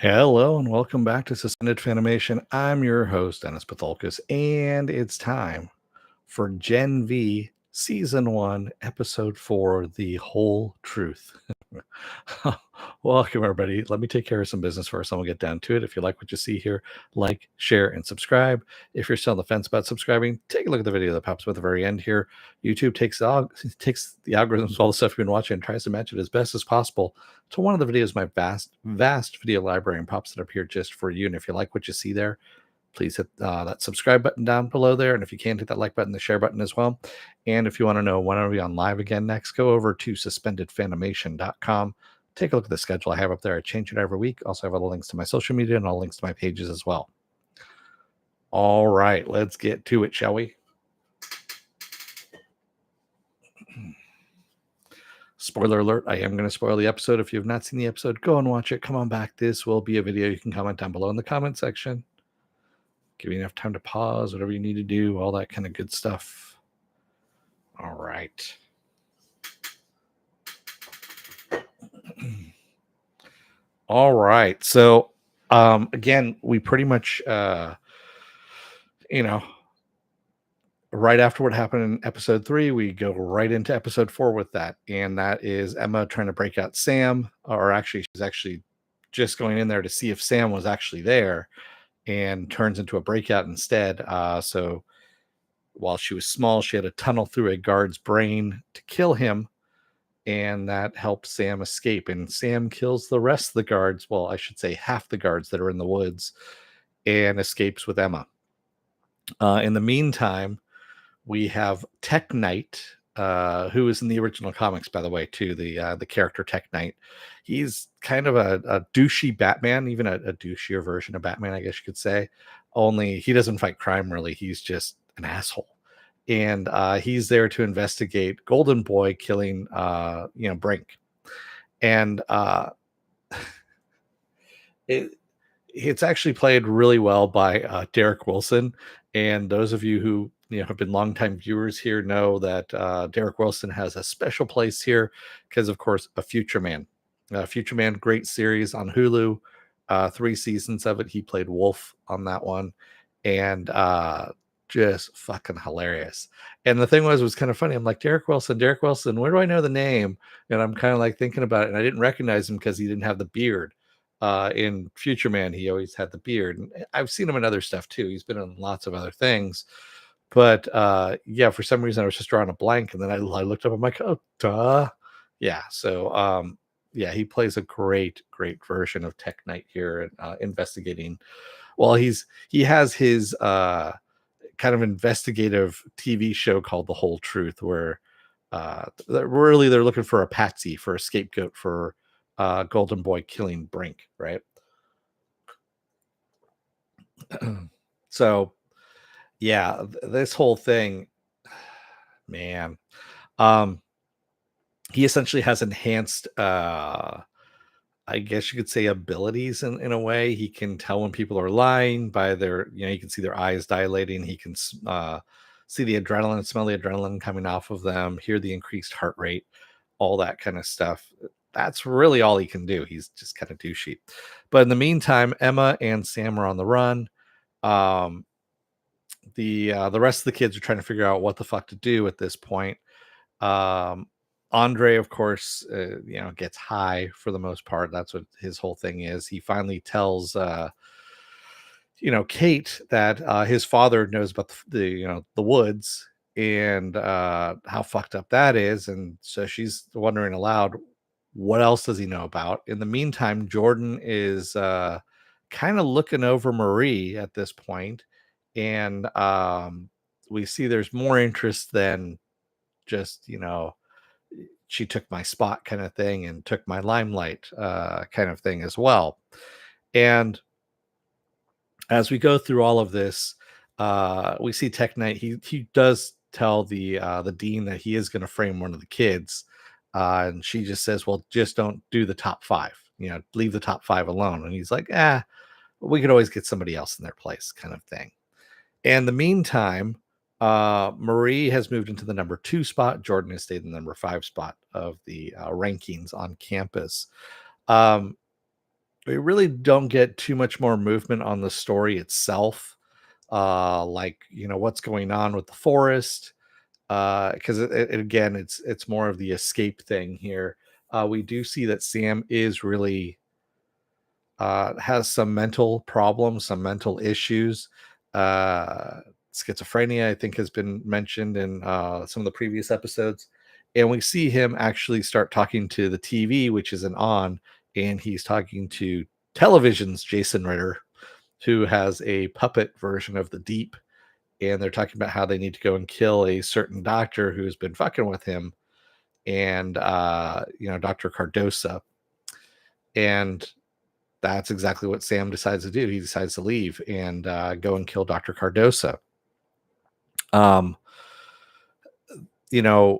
Hello and welcome back to Suspended Fanimation. I'm your host, Dennis Patholkas, and it's time for Gen V Season 1, Episode 4, The Whole Truth. Welcome, everybody. Let me take care of some business first, and we'll get down to it. If you like what you see here, like, share, and subscribe. If you're still on the fence about subscribing, take a look at the video that pops up at the very end here. YouTube takes the algorithms, all the stuff you've been watching, and tries to match it as best as possible to one of the videos, my vast video library, and pops it up here just for you. And if you like what you see there, please hit that subscribe button down below there. And if you can't, hit that like button, the share button as well. And if you want to know when are we on live again next, go over to suspendedfanimation.com. Take a look at the schedule I have up there. I change it every week. Also have all the links to my social media and all links to my pages as well. All right, let's get to it, shall we? Spoiler alert, I am going to spoil the episode. If you have not seen the episode, go and watch it. Come on back. This will be a video. You can comment down below in the comment section. Give you enough time to pause, whatever you need to do, all that kind of good stuff. All right. All right. So, again, we pretty much, right after what happened in episode 3, we go right into episode 4 with that. And that is Emma trying to break out Sam, or actually, she's actually just going in there to see if Sam was actually there, and turns into a breakout instead. So while she was small, she had to tunnel through a guard's brain to kill him, and that helps Sam escape. And Sam kills the rest of the guards. Well, I should say half the guards that are in the woods, and escapes with Emma. In the meantime, we have Tech Knight, who is in the original comics, by the way, too. The character Tech Knight. He's kind of a douchey Batman, even a douchier version of Batman, I guess you could say. Only he doesn't fight crime, really. He's just an asshole. And he's there to investigate Golden Boy killing, Brink. And it's actually played really well by Derek Wilson. And those of you who have been longtime viewers here know that Derek Wilson has a special place here because, of course, a Future Man. Future Man, great series on Hulu. 3 seasons of it. He played Wolf on that one. And just fucking hilarious. And the thing was kind of funny. I'm like, Derek Wilson, where do I know the name? And I'm kind of like thinking about it. And I didn't recognize him because he didn't have the beard. In Future Man, he always had the beard. And I've seen him in other stuff too. He's been in lots of other things. But for some reason I was just drawing a blank. And then I looked up, I'm like, oh, duh. Yeah. So he plays a great version of Tech Knight here, investigating. Well, he has his kind of investigative TV show called The Whole Truth, where really they're looking for a patsy, for a scapegoat for Golden Boy killing Brink, right? So yeah, this whole thing, man. He essentially has enhanced I guess you could say abilities in a way. He can tell when people are lying by their, you can see their eyes dilating. He can see the adrenaline, smell the adrenaline coming off of them, hear the increased heart rate, all that kind of stuff. That's really all he can do. He's just kind of douchey. But in the meantime, Emma and Sam are on the run. The rest of the kids are trying to figure out what the fuck to do at this point. Andre, of course, gets high for the most part. That's what his whole thing is. He finally tells, Kate that his father knows about the woods and how fucked up that is. And so she's wondering aloud, what else does he know about? In the meantime, Jordan is kind of looking over Marie at this point, and we see there's more interest than just she took my spot kind of thing and took my limelight kind of thing as well. And as we go through all of this, we see Tech Knight. He does tell the dean that he is going to frame one of the kids, and she just says, "Well, just don't do the top 5. Leave the top 5 alone." And he's like, we could always get somebody else in their place," kind of thing. And in the meantime, Marie has moved into the number 2 spot. Jordan has stayed in the number 5 spot of the rankings on campus. We really don't get too much more movement on the story itself, like, what's going on with the forest, because again, it's more of the escape thing here. We do see that Sam is really has some mental problems, some mental issues. Uh, Schizophrenia, I think, has been mentioned in some of the previous episodes. And we see him actually start talking to the TV, which isn't on, and he's talking to television's Jason Ritter, who has a puppet version of the Deep. And they're talking about how they need to go and kill a certain doctor who's been fucking with him, and Dr. Cardosa. And that's exactly what Sam decides to do. He decides to leave and go and kill Dr. Cardosa. Um, you know,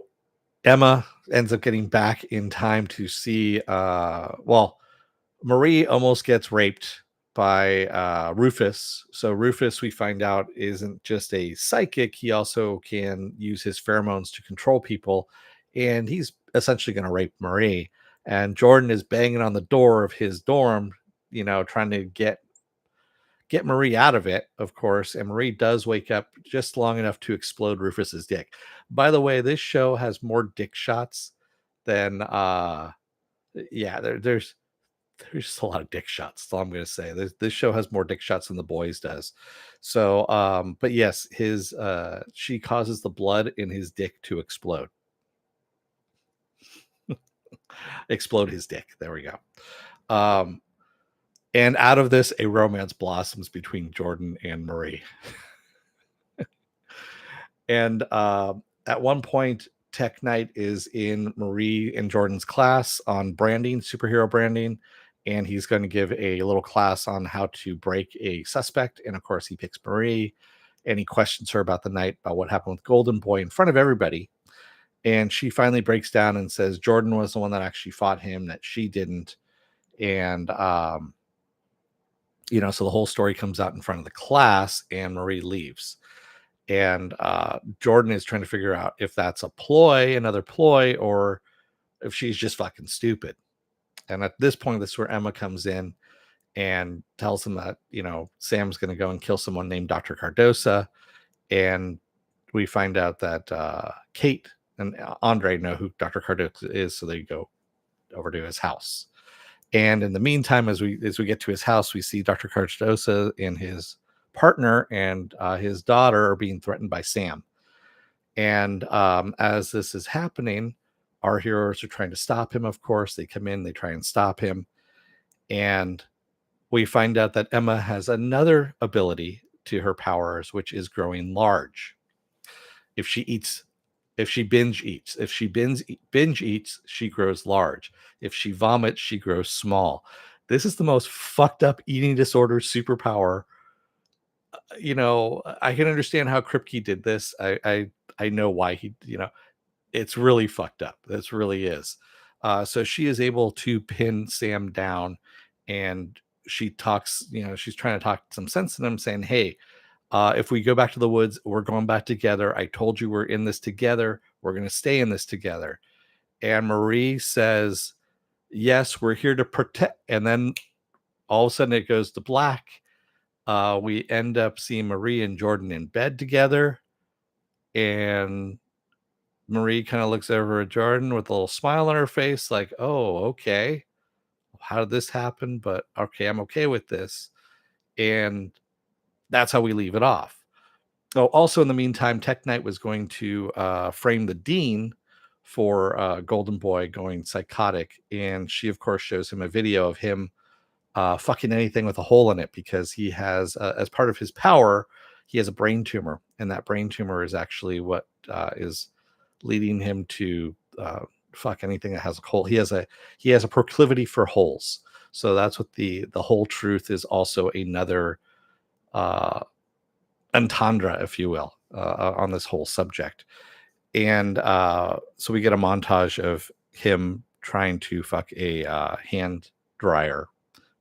Emma ends up getting back in time to see, Marie almost gets raped by Rufus. So Rufus, we find out, isn't just a psychic. He also can use his pheromones to control people. And he's essentially going to rape Marie. And Jordan is banging on the door of his dorm, trying to get Marie out of it, of course. And Marie does wake up just long enough to explode Rufus's dick. By the way, this show has more dick shots than yeah, there's just a lot of dick shots. That's all I'm gonna say. This show has more dick shots than The Boys does. So but yes, his she causes the blood in his dick to explode. Explode his dick. There we go. Um and out of this, a romance blossoms between Jordan and Marie. And at one point, Tech Knight is in Marie and Jordan's class on branding, superhero branding, and he's going to give a little class on how to break a suspect. And of course, he picks Marie, and he questions her about the night, about what happened with Golden Boy in front of everybody. And she finally breaks down and says Jordan was the one that actually fought him, that she didn't. And so the whole story comes out in front of the class, and Marie leaves. And Jordan is trying to figure out if that's a ploy, another ploy, or if she's just fucking stupid. And at this point, this is where Emma comes in and tells him that Sam's going to go and kill someone named Dr. Cardosa. And we find out that Kate and Andre know who Dr. Cardosa is, so they go over to his house. And in the meantime, as we get to his house, we see Dr. Cardosa and his partner and his daughter are being threatened by Sam. And as this is happening, our heroes are trying to stop him. Of course, they come in, they try and stop him, and we find out that Emma has another ability to her powers, which is growing large. If she eats, if she binge eats, if she binge eats, she grows large. If she vomits, she grows small. This is the most fucked up eating disorder superpower. I can understand how Kripke did this. I know why he, it's really fucked up. This really is. So she is able to pin Sam down, and she talks, she's trying to talk some sense in him, saying, hey, if we go back to the woods, we're going back together. I told you we're in this together. We're going to stay in this together. And Marie says, yes, we're here to protect. And then all of a sudden it goes to black. We end up seeing Marie and Jordan in bed together. And Marie kind of looks over at Jordan with a little smile on her face, like, oh, okay. How did this happen? But okay, I'm okay with this. And that's how we leave it off. Oh, also in the meantime, Tech Knight was going to frame the dean for Golden Boy going psychotic. And she, of course, shows him a video of him fucking anything with a hole in it, because he has, as part of his power, he has a brain tumor. And that brain tumor is actually what is leading him to fuck anything that has a hole. He has a proclivity for holes. So that's what the whole truth is, also another entendre, if you will, on this whole subject. And so we get a montage of him trying to fuck a hand dryer,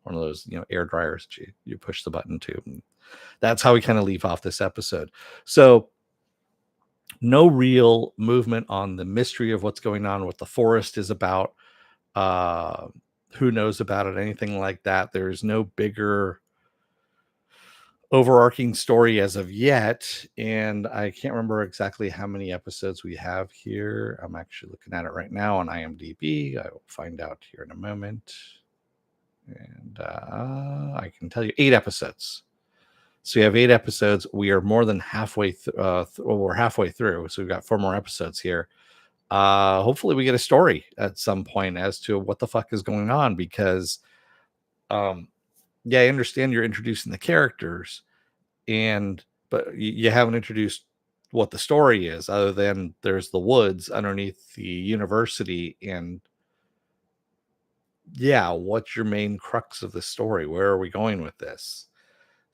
one of those air dryers that you push the button to. And that's how we kind of leave off this episode. So no real movement on the mystery of what's going on, what the forest is about. who knows about it, anything like that. There's no bigger overarching story as of yet, and I can't remember exactly how many episodes we have here. I'm actually looking at it right now on IMDb. I will find out here in a moment, and I can tell you 8 episodes. So we have 8 episodes. We are more than halfway. Well, we're halfway through, so we've got 4 more episodes here. Hopefully, we get a story at some point as to what the fuck is going on. Because, yeah, I understand you're introducing the characters, but you haven't introduced what the story is, other than there's the woods underneath the university, and yeah, what's your main crux of the story? Where are we going with this?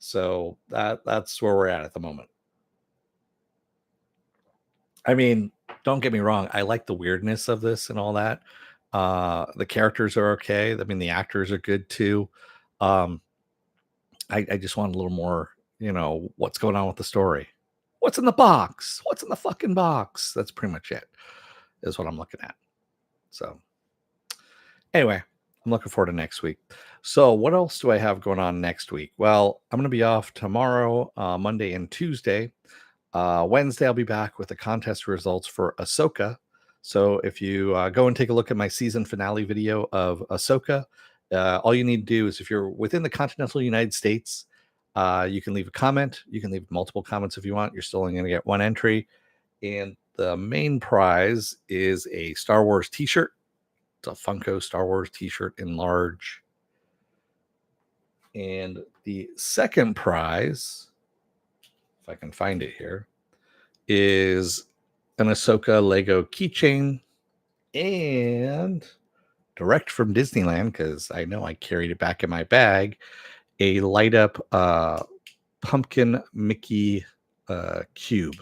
So that's where we're at the moment. I mean, don't get me wrong, I like the weirdness of this and all that. The characters are okay. I mean, the actors are good too. Um, I just want a little more, what's going on with the story. What's in the box? What's in the fucking box? That's pretty much it, is what I'm looking at. So, anyway, I'm looking forward to next week. So, what else do I have going on next week? Well, I'm going to be off tomorrow, Monday, and Tuesday. Wednesday, I'll be back with the contest results for Ahsoka. So, if you go and take a look at my season finale video of Ahsoka, all you need to do is, if you're within the continental United States, you can leave a comment. You can leave multiple comments if you want. You're still only going to get one entry. And the main prize is a Star Wars t-shirt. It's a Funko Star Wars t-shirt in large. And the second prize, if I can find it here, is an Ahsoka Lego keychain, and direct from Disneyland, because I know I carried it back in my bag, a light up pumpkin Mickey cube.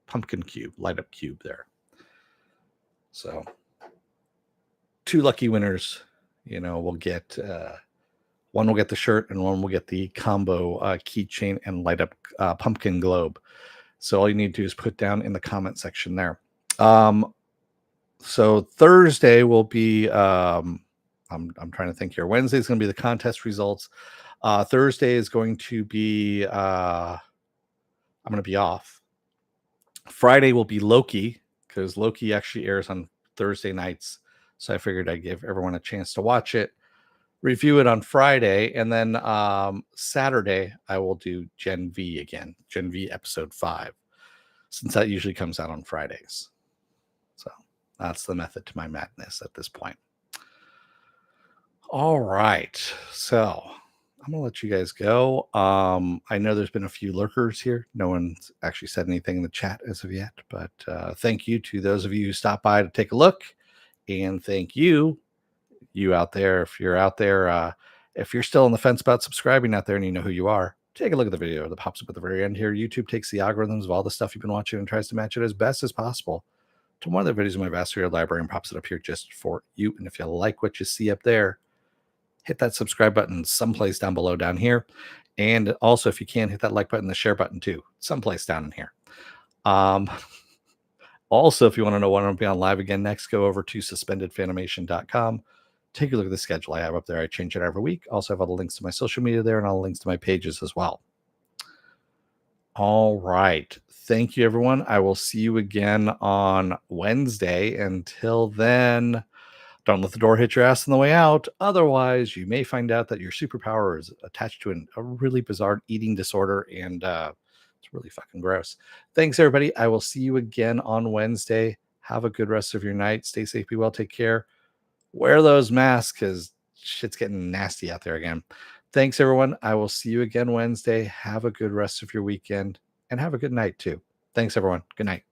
Pumpkin cube, light up cube there. So 2 lucky winners, will get one will get the shirt and one will get the combo keychain and light up pumpkin globe. So all you need to do is put down in the comment section there. So Thursday will be I'm trying to think here. Wednesday is going to be the contest results. Thursday is going to be I'm going to be off. Friday will be Loki, because Loki actually airs on Thursday nights. So I figured I'd give everyone a chance to watch it, review it on Friday, and then Saturday I will do Gen V again, Gen V episode 5, since that usually comes out on Fridays. So that's the method to my madness at this point. All right, so I'm gonna let you guys go. I know there's been a few lurkers here. No one's actually said anything in the chat as of yet, but thank you to those of you who stopped by to take a look, and thank you out there. If you're out there, if you're still on the fence about subscribing out there and you know who you are, take a look at the video that pops up at the very end here. YouTube takes the algorithms of all the stuff you've been watching and tries to match it as best as possible to one of the videos in my vast library and pops it up here just for you. And if you like what you see up there, hit that subscribe button someplace down below down here. And also, if you can, hit that like button, the share button too, someplace down in here. Also, if you want to know when I'll be on live again next, go over to suspendedfanimation.com. Take a look at the schedule I have up there. I change it every week. Also have all the links to my social media there and all the links to my pages as well. All right. Thank you, everyone. I will see you again on Wednesday. Until then, don't let the door hit your ass on the way out. Otherwise, you may find out that your superpower is attached to a really bizarre eating disorder, and it's really fucking gross. Thanks, everybody. I will see you again on Wednesday. Have a good rest of your night. Stay safe, be well, take care. Wear those masks, because shit's getting nasty out there again. Thanks, everyone. I will see you again Wednesday. Have a good rest of your weekend, and have a good night, too. Thanks, everyone. Good night.